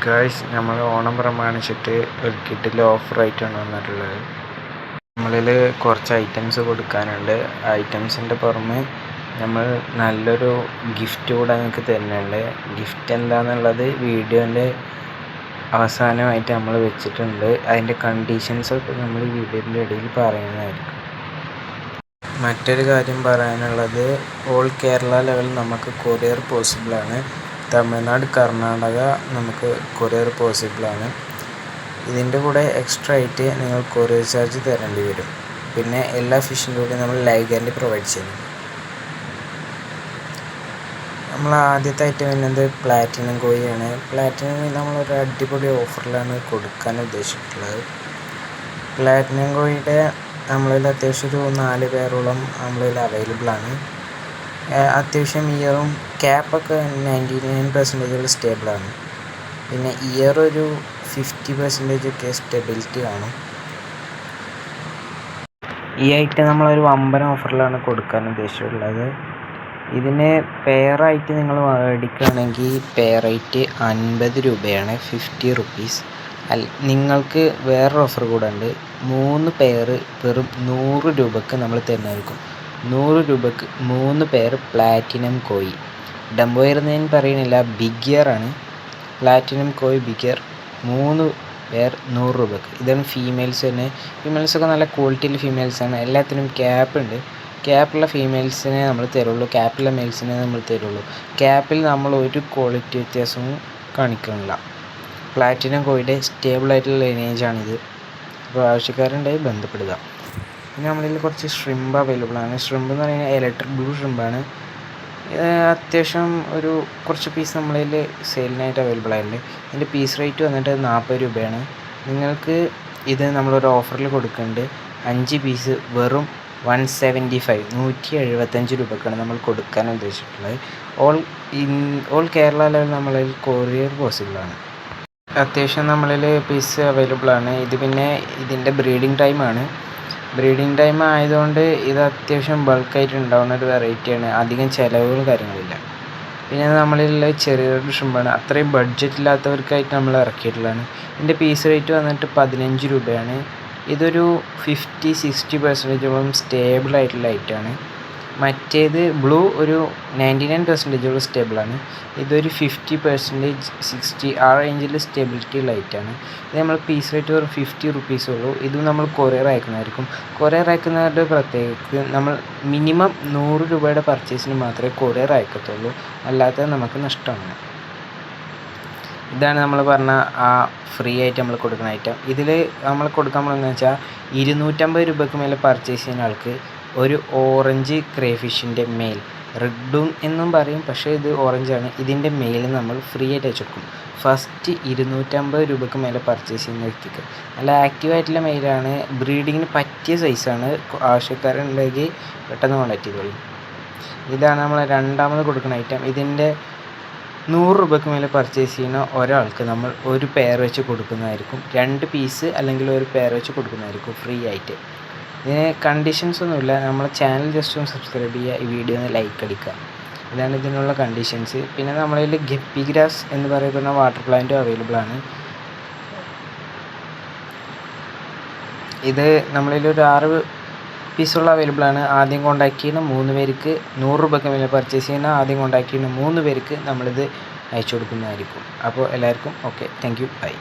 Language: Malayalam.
ഗായ്സ്, നമ്മൾ ഓണം പ്രമാണിച്ചിട്ട് ഒരു കിഡിൽ ഓഫറായിട്ടാണ് വന്നിട്ടുള്ളത്. നമ്മളിൽ കുറച്ച് ഐറ്റംസ് കൊടുക്കാനുണ്ട്. ഐറ്റംസിൻ്റെ പുറമെ നമ്മൾ നല്ലൊരു ഗിഫ്റ്റ് കൂടെ നിങ്ങൾക്ക് തരുന്നുണ്ട്. ഗിഫ്റ്റ് എന്താണെന്നുള്ളത് വീഡിയോൻ്റെ അവസാനമായിട്ട് നമ്മൾ വെച്ചിട്ടുണ്ട്. അതിൻ്റെ കണ്ടീഷൻസൊക്കെ നമ്മൾ ഈ വീഡിയോൻ്റെ ഇടയിൽ പറയുന്നതായിരിക്കും. മറ്റൊരു കാര്യം പറയാനുള്ളത്, ഓൾ കേരള ലെവൽ നമുക്ക് കൊറിയർ പോസിബിളാണ്. തമിഴ്നാട്, കർണാടക നമുക്ക് കൊറിയർ പോസിബിളാണ്. ഇതിൻ്റെ കൂടെ എക്സ്ട്രാ ആയിട്ട് നിങ്ങൾ കൊറിയർ ചാർജ് തരേണ്ടി വരും. പിന്നെ എല്ലാ ഫിഷിൻ്റെ കൂടെ നമ്മൾ ലൈവ് ഗ്യാരണ്ടി പ്രൊവൈഡ് ചെയ്യും. നമ്മൾ ആദ്യത്തെ ഐറ്റം വരുന്നത് പ്ലാറ്റിനം കോയിയാണ്. പ്ലാറ്റിനം കോയി നമ്മളൊരു അടിപൊളി ഓഫറിലാണ് കൊടുക്കാൻ ഉദ്ദേശിച്ചിട്ടുള്ളത്. പ്ലാറ്റിനം കോയിയുടെ നമ്മളിൽ അത്യാവശ്യം ഒരു 4 പേരോളം നമ്മളിൽ അവൈലബിളാണ്. അത്യാവശ്യം ഇയറും ക്യാപ്പൊക്കെ 99% സ്റ്റേബിളാണ്. പിന്നെ ഇയർ ഒരു 50% ഒക്കെ സ്റ്റെബിലിറ്റി കാണും. ഈ ഐറ്റം നമ്മളൊരു വമ്പൻ ഓഫറിലാണ് കൊടുക്കാൻ ഉദ്ദേശിച്ചിട്ടുള്ളത്. ഇതിന് പെയറായിട്ട് നിങ്ങൾ മേടിക്കുകയാണെങ്കിൽ പെയർ റേറ്റ് 50 രൂപയാണ്, 50 റുപ്പീസ്. നിങ്ങൾക്ക് വേറൊരു ഓഫർ കൂടെ ഉണ്ട്. 3 പെയർ വെറും 100 രൂപയ്ക്ക് നമ്മൾ തരുന്നതായിരിക്കും. 100 രൂപയ്ക്ക് 3 പെയർ പ്ലാറ്റിനം കോയി. ഡംബോ വരുന്നതിന് പറയുന്നില്ല, ബിഗ് ഇയർ ആണ്. പ്ലാറ്റിനം കോയി ബിഗ് ഇയർ 3 പെയർ 100 രൂപയ്ക്ക്. ഇതാണ് ഫീമെയിൽസ് തന്നെ. ഫീമെയിൽസൊക്കെ നല്ല ക്വാളിറ്റിയിൽ ഫീമെയിൽസാണ്. എല്ലാത്തിനും ക്യാപ്പ് ഉണ്ട്. ക്യാപ്പുള്ള ഫീമെയിൽസിനെ നമ്മൾ തരുള്ളൂ, ക്യാപ്പുള്ള മെയിൽസിനെ നമ്മൾ തരുള്ളൂ. ക്യാപ്പിൽ നമ്മൾ ഒരു ക്വാളിറ്റി വ്യത്യാസവും കാണിക്കുന്നില്ല. പ്ലാറ്റിനം കോയിയുടെ സ്റ്റേബിളായിട്ടുള്ള ലൈനേജാണിത്. അപ്പോൾ ആവശ്യക്കാരുണ്ടായി ബന്ധപ്പെടുക. പിന്നെ നമ്മളിൽ കുറച്ച് ഷ്രിമ്പ് അവൈലബിളാണ്. ഷ്രിമ്പ് എന്ന് പറയുന്നത് ഇലക്ട്രിക് ബ്ലൂ ഷ്രിമ്പാണ്. അത്യാവശ്യം ഒരു കുറച്ച് പീസ് നമ്മളിൽ സെയിലിനായിട്ട് അവൈലബിൾ ആയിട്ടുണ്ട്. ഇതിൻ്റെ പീസ് റേറ്റ് വന്നിട്ട് 40 രൂപയാണ്. നിങ്ങൾക്ക് ഇത് നമ്മളൊരു ഓഫറിൽ കൊടുക്കുന്നുണ്ട്. 5 പീസ് വെറും 175 175 രൂപക്കാണ് നമ്മൾ കൊടുക്കാൻ ഉദ്ദേശിച്ചിട്ടുള്ളത്. ഓൾ കേരള ലെവൽ നമ്മളിൽ കൊറിയർ പോസിബിളാണ്. അത്യാവശ്യം നമ്മളിൽ പീസ് അവൈലബിളാണ്. ഇത് പിന്നെ ഇതിൻ്റെ ബ്രീഡിങ് ടൈമാണ്. ബ്രീഡിങ് ടൈം ആയതുകൊണ്ട് ഇത് അത്യാവശ്യം ബൾക്കായിട്ട് ഉണ്ടാകുന്ന ഒരു വെറൈറ്റിയാണ്. അധികം ചിലവുകളും കാര്യങ്ങളില്ല. പിന്നെ നമ്മളിൽ ചെറിയൊരു ഷ്രിമ്പാണ്. അത്രയും ബഡ്ജറ്റ് ഇല്ലാത്തവർക്കായിട്ട് നമ്മൾ ഇറക്കിയിട്ടുള്ളതാണ്. ഇതിൻ്റെ പീസ് റേറ്റ് വന്നിട്ട് 15 രൂപയാണ്. ഇതൊരു 50-60% സ്റ്റേബിളായിട്ടുള്ള ഐറ്റമാണ്. മറ്റേത് ബ്ലൂ ഒരു 99% സ്റ്റേബിളാണ്. ഇതൊരു 50%, 60 ആ റേഞ്ചിൽ സ്റ്റെബിലിറ്റി ലൈറ്റാണ്. ഇത് നമ്മൾ പീസ് റേറ്റ് ഒരു 50 റുപ്പീസേ ഉള്ളൂ. ഇത് നമ്മൾ കൊറിയർ അയക്കുന്നതായിരിക്കും. കൊറിയർ അയക്കുന്നവരുടെ പ്രത്യേകിച്ച് നമ്മൾ മിനിമം 100 രൂപയുടെ പർച്ചേസിന് മാത്രമേ കൊറിയർ അയക്കത്തുള്ളൂ, അല്ലാത്തത് നമുക്ക് നഷ്ടമാണ്. ഇതാണ് നമ്മൾ പറഞ്ഞ ആ ഫ്രീ ആയിട്ട് നമ്മൾ കൊടുക്കുന്ന ഐറ്റം. ഇതിൽ നമ്മൾ കൊടുക്കാൻ പോകുന്നതെന്ന് വെച്ചാൽ 250 രൂപയ്ക്ക് മേലെ പർച്ചേസ് ചെയ്യുന്ന ആൾക്ക് ഒരു ഓറഞ്ച് ക്രേഫിഷിൻ്റെ മെയിൽ, റെഡും എന്നും പറയും, പക്ഷേ ഇത് ഓറഞ്ചാണ്. ഇതിൻ്റെ മെയിൽ നമ്മൾ ഫ്രീ ആയിട്ട് അയച്ചു കൊടുക്കും. ഫസ്റ്റ് 250 രൂപയ്ക്ക് മേലെ പർച്ചേസ് ചെയ്യുന്ന വ്യക്തിക്ക്. നല്ല ആക്റ്റീവായിട്ടുള്ള മെയിലാണ്, ബ്രീഡിങ്ങിന് പറ്റിയ സൈസാണ്. ആവശ്യക്കാരുണ്ടെങ്കിൽ പെട്ടെന്ന് കോൺടാക്ട് ചെയ്തോളൂ. ഇതാണ് നമ്മൾ രണ്ടാമത് കൊടുക്കുന്ന ഐറ്റം. ഇതിൻ്റെ 100 രൂപയ്ക്ക് മേലെ പർച്ചേസ് ചെയ്യുന്ന ഒരാൾക്ക് നമ്മൾ ഒരു പെയർ വെച്ച് കൊടുക്കുന്നതായിരിക്കും. 2 പീസ് അല്ലെങ്കിൽ ഒരു പെയർ വെച്ച് കൊടുക്കുന്നതായിരിക്കും ഫ്രീ ആയിട്ട്. ഇതിന് കണ്ടീഷൻസ് ഒന്നുമില്ല. നമ്മളെ ചാനൽ ജസ്റ്റ് ഒന്ന് സബ്സ്ക്രൈബ് ചെയ്യുക, ഈ വീഡിയോ ഒന്ന് ലൈക്ക് അടിക്കുക. ഇതാണ് ഇതിനുള്ള കണ്ടീഷൻസ്. പിന്നെ നമ്മളിൽ ഗപ്പി ഗ്രാസ് എന്ന് പറയുന്ന വാട്ടർ പ്ലാന്റും അവൈലബിൾ ആണ്. ഇത് നമ്മളിൽ ഒരു 6 പീസുള്ള അവൈലബിൾ ആണ്. ആദ്യം കോൺടാക്ട് ചെയ്യുന്ന 3 പേർക്ക് 100 രൂപയ്ക്ക് മേലെ പർച്ചേസ് ചെയ്യുന്ന ആദ്യം കോൺടാക്ട് ചെയ്യുന്ന 3 പേർക്ക് നമ്മളിത് അയച്ചു കൊടുക്കുന്നതായിരിക്കും. അപ്പോൾ എല്ലാവർക്കും ഓക്കെ, താങ്ക് യു, ബൈ.